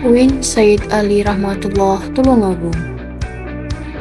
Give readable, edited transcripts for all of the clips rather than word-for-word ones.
UIN Said Ali Rahmatullah Tulungagung.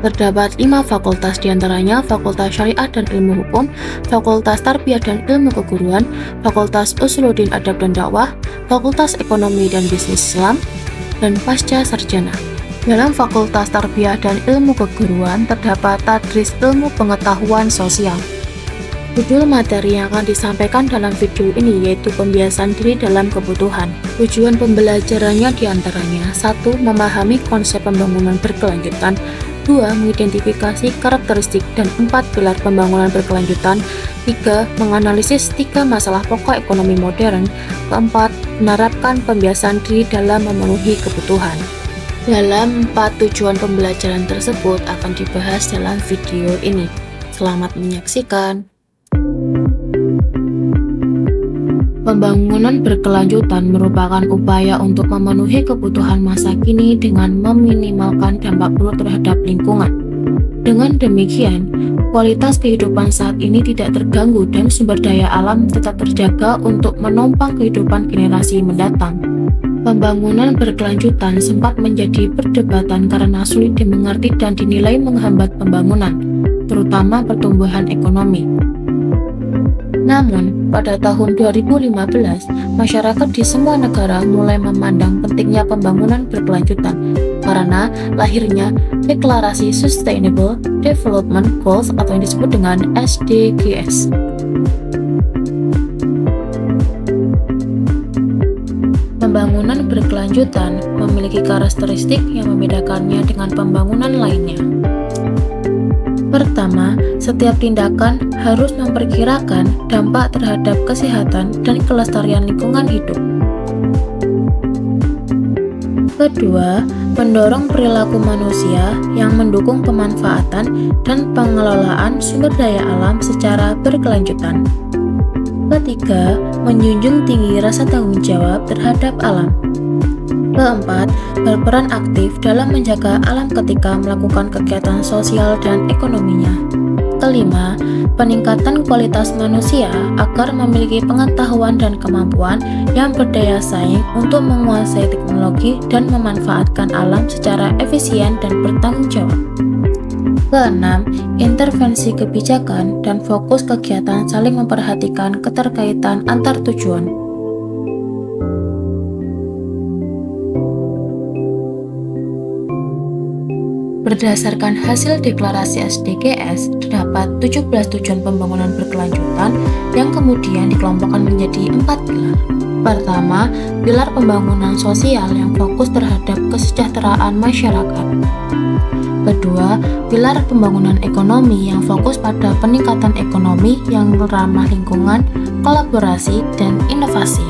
Terdapat 5 fakultas, diantaranya Fakultas Syariah dan Ilmu Hukum, Fakultas Tarbiyah dan Ilmu Keguruan, Fakultas Usuluddin Adab dan Dakwah, Fakultas Ekonomi dan Bisnis Islam, dan Pasca Sarjana. Dalam Fakultas Tarbiyah dan Ilmu Keguruan terdapat Tadris Ilmu Pengetahuan Sosial. Judul materi yang akan disampaikan dalam video ini yaitu pembiasaan diri dalam kebutuhan. Tujuan pembelajarannya diantaranya 1. Memahami konsep pembangunan berkelanjutan, 2. Mengidentifikasi karakteristik dan 4 pilar pembangunan berkelanjutan, 3. Menganalisis 3 masalah pokok ekonomi modern, 4. Menerapkan pembiasaan diri dalam memenuhi kebutuhan. Dalam 4 tujuan pembelajaran tersebut akan dibahas dalam video ini. Selamat menyaksikan. Pembangunan berkelanjutan merupakan upaya untuk memenuhi kebutuhan masa kini dengan meminimalkan dampak buruk terhadap lingkungan. Dengan demikian, kualitas kehidupan saat ini tidak terganggu dan sumber daya alam tetap terjaga untuk menopang kehidupan generasi mendatang. Pembangunan berkelanjutan sempat menjadi perdebatan karena sulit dimengerti dan dinilai menghambat pembangunan, terutama pertumbuhan ekonomi. Namun, pada tahun 2015, masyarakat di semua negara mulai memandang pentingnya pembangunan berkelanjutan karena lahirnya Deklarasi Sustainable Development Goals atau yang disebut dengan SDGs. Pembangunan berkelanjutan memiliki karakteristik yang membedakannya dengan pembangunan lainnya. Pertama, setiap tindakan harus memperkirakan dampak terhadap kesehatan dan kelestarian lingkungan hidup. Kedua, mendorong perilaku manusia yang mendukung pemanfaatan dan pengelolaan sumber daya alam secara berkelanjutan. Ketiga, menjunjung tinggi rasa tanggung jawab terhadap alam. Keempat, berperan aktif dalam menjaga alam ketika melakukan kegiatan sosial dan ekonominya. Kelima, peningkatan kualitas manusia agar memiliki pengetahuan dan kemampuan yang berdaya saing untuk menguasai teknologi dan memanfaatkan alam secara efisien dan bertanggung jawab. Keenam, intervensi kebijakan dan fokus kegiatan saling memperhatikan keterkaitan antar tujuan. Berdasarkan hasil deklarasi SDGs, terdapat 17 tujuan pembangunan berkelanjutan yang kemudian dikelompokkan menjadi 4 pilar. Pertama, pilar pembangunan sosial yang fokus terhadap kesejahteraan masyarakat. Kedua, pilar pembangunan ekonomi yang fokus pada peningkatan ekonomi yang ramah lingkungan, kolaborasi, dan inovasi.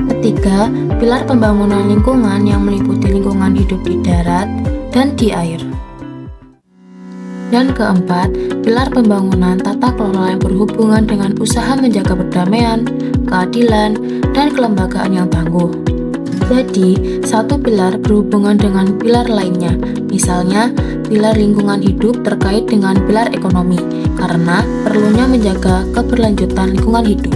Ketiga, pilar pembangunan lingkungan yang meliputi lingkungan hidup di darat dan di air. Dan keempat, pilar pembangunan tata kelola yang berhubungan dengan usaha menjaga perdamaian, keadilan, dan kelembagaan yang tangguh. Jadi, satu pilar berhubungan dengan pilar lainnya, misalnya pilar lingkungan hidup terkait dengan pilar ekonomi, karena perlunya menjaga keberlanjutan lingkungan hidup.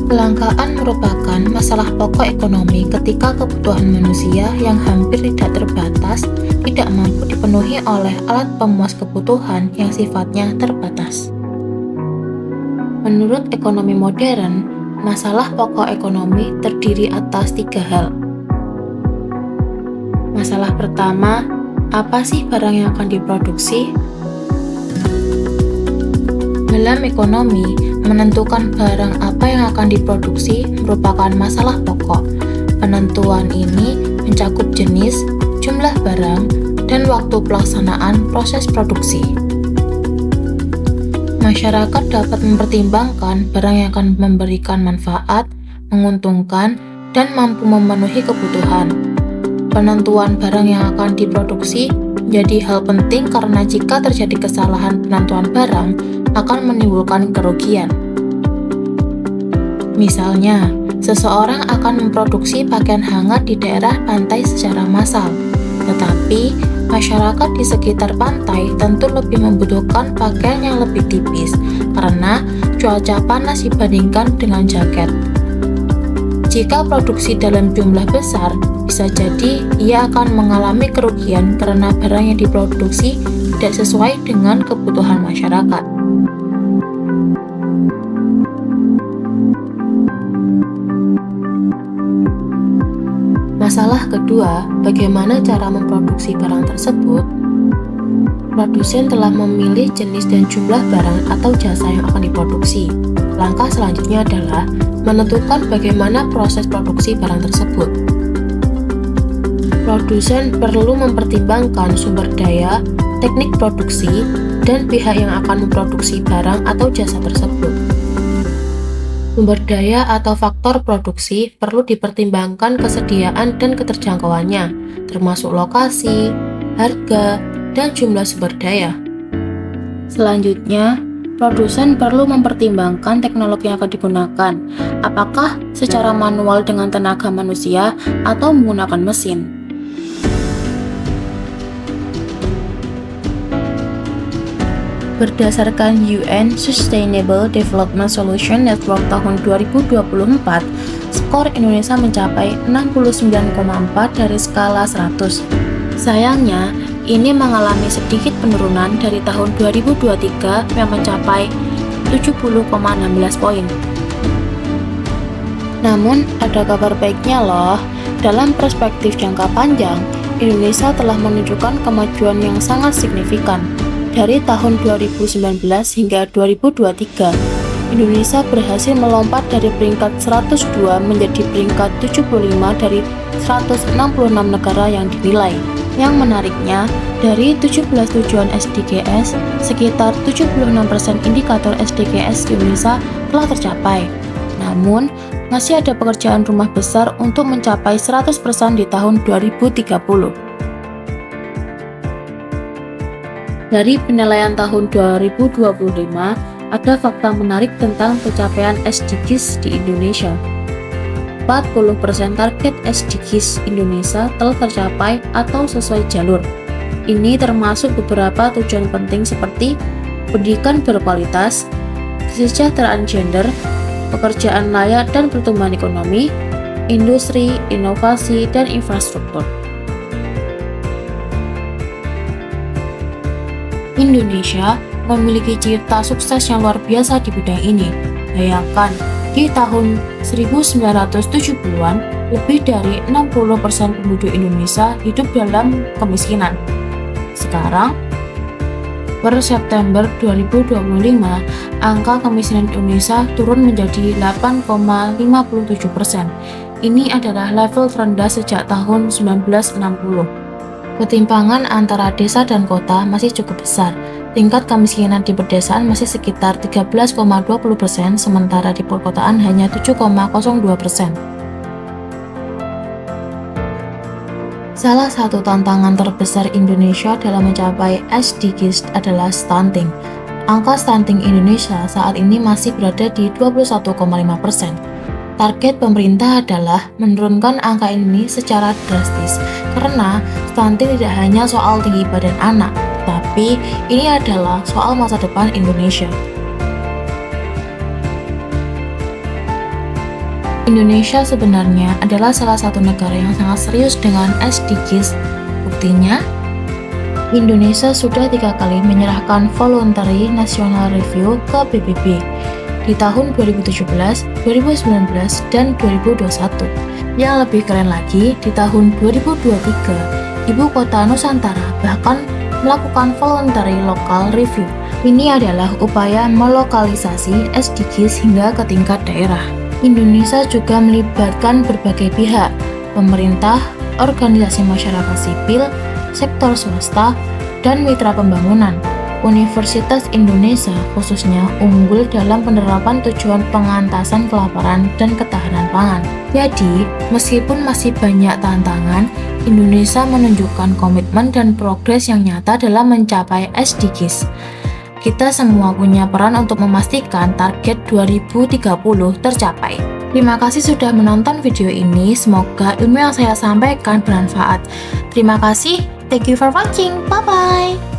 Kelangkaan merupakan masalah pokok ekonomi ketika kebutuhan manusia yang hampir tidak terbatas tidak mampu dipenuhi oleh alat pemuas kebutuhan yang sifatnya terbatas. Menurut ekonomi modern, masalah pokok ekonomi terdiri atas 3 hal. Masalah pertama, apa sih barang yang akan diproduksi? Dalam ekonomi, menentukan barang apa yang akan diproduksi merupakan masalah pokok. Penentuan ini mencakup jenis, jumlah barang, dan waktu pelaksanaan proses produksi. Masyarakat dapat mempertimbangkan barang yang akan memberikan manfaat, menguntungkan, dan mampu memenuhi kebutuhan. Penentuan barang yang akan diproduksi menjadi hal penting karena jika terjadi kesalahan penentuan barang, akan menimbulkan kerugian. Misalnya, seseorang akan memproduksi pakaian hangat di daerah pantai secara massal, tetapi Masyarakat di sekitar pantai tentu lebih membutuhkan pakaian yang lebih tipis karena cuaca panas dibandingkan dengan jaket. Jika produksi dalam jumlah besar, bisa jadi ia akan mengalami kerugian karena barang yang diproduksi tidak sesuai dengan kebutuhan masyarakat. Masalah kedua, bagaimana cara memproduksi barang tersebut? Produsen telah memilih jenis dan jumlah barang atau jasa yang akan diproduksi. Langkah selanjutnya adalah menentukan bagaimana proses produksi barang tersebut. Produsen perlu mempertimbangkan sumber daya, teknik produksi, dan pihak yang akan memproduksi barang atau jasa tersebut. Sumber daya atau faktor produksi perlu dipertimbangkan kesediaan dan keterjangkauannya, termasuk lokasi, harga, dan jumlah sumber daya. Selanjutnya, produsen perlu mempertimbangkan teknologi yang akan digunakan, apakah secara manual dengan tenaga manusia atau menggunakan mesin. Berdasarkan UN Sustainable Development Solution Network tahun 2024, skor Indonesia mencapai 69,4 dari skala 100. Sayangnya, ini mengalami sedikit penurunan dari tahun 2023 yang mencapai 70,16 poin. Namun, ada kabar baiknya loh. Dalam perspektif jangka panjang, Indonesia telah menunjukkan kemajuan yang sangat signifikan. Dari tahun 2019 hingga 2023, Indonesia berhasil melompat dari peringkat 102 menjadi peringkat 75 dari 166 negara yang dinilai. Yang menariknya, dari 17 tujuan SDGs, sekitar 76% indikator SDGs Indonesia telah tercapai. Namun, masih ada pekerjaan rumah besar untuk mencapai 100% di tahun 2030. Dari penilaian tahun 2025, ada fakta menarik tentang pencapaian SDGs di Indonesia. 40% target SDGs Indonesia telah tercapai atau sesuai jalur. Ini termasuk beberapa tujuan penting seperti pendidikan berkualitas, kesejahteraan gender, pekerjaan layak dan pertumbuhan ekonomi, industri, inovasi, dan infrastruktur. Indonesia memiliki cita sukses yang luar biasa di bidang ini. Bayangkan, di tahun 1970-an, lebih dari 60% penduduk Indonesia hidup dalam kemiskinan. Sekarang, per September 2025, angka kemiskinan Indonesia turun menjadi 8,57%. Ini adalah level terendah sejak tahun 1960. Ketimpangan antara desa dan kota masih cukup besar. Tingkat kemiskinan di pedesaan masih sekitar 13,20%, sementara di perkotaan hanya 7,02%. Salah satu tantangan terbesar Indonesia dalam mencapai SDGs adalah stunting. Angka stunting Indonesia saat ini masih berada di 21,5%. Target pemerintah adalah menurunkan angka ini secara drastis, karena stunting tidak hanya soal tinggi badan anak, tapi ini adalah soal masa depan Indonesia. Indonesia sebenarnya adalah salah satu negara yang sangat serius dengan SDGs. Buktinya, Indonesia sudah 3 kali menyerahkan Voluntary National Review ke PBB. Di tahun 2017, 2019, dan 2021. Yang lebih keren lagi, di tahun 2023, Ibu Kota Nusantara bahkan melakukan Voluntary Local Review. Ini adalah upaya melokalisasi SDGs hingga ke tingkat daerah. Indonesia juga melibatkan berbagai pihak, pemerintah, organisasi masyarakat sipil, sektor swasta, dan mitra pembangunan. Universitas Indonesia khususnya unggul dalam penerapan tujuan pengentasan kelaparan dan ketahanan pangan. Jadi, meskipun masih banyak tantangan, Indonesia menunjukkan komitmen dan progres yang nyata dalam mencapai SDGs. Kita semua punya peran untuk memastikan target 2030 tercapai. Terima kasih sudah menonton video ini, semoga ilmu yang saya sampaikan bermanfaat. Terima kasih. Thank you for watching. Bye-bye.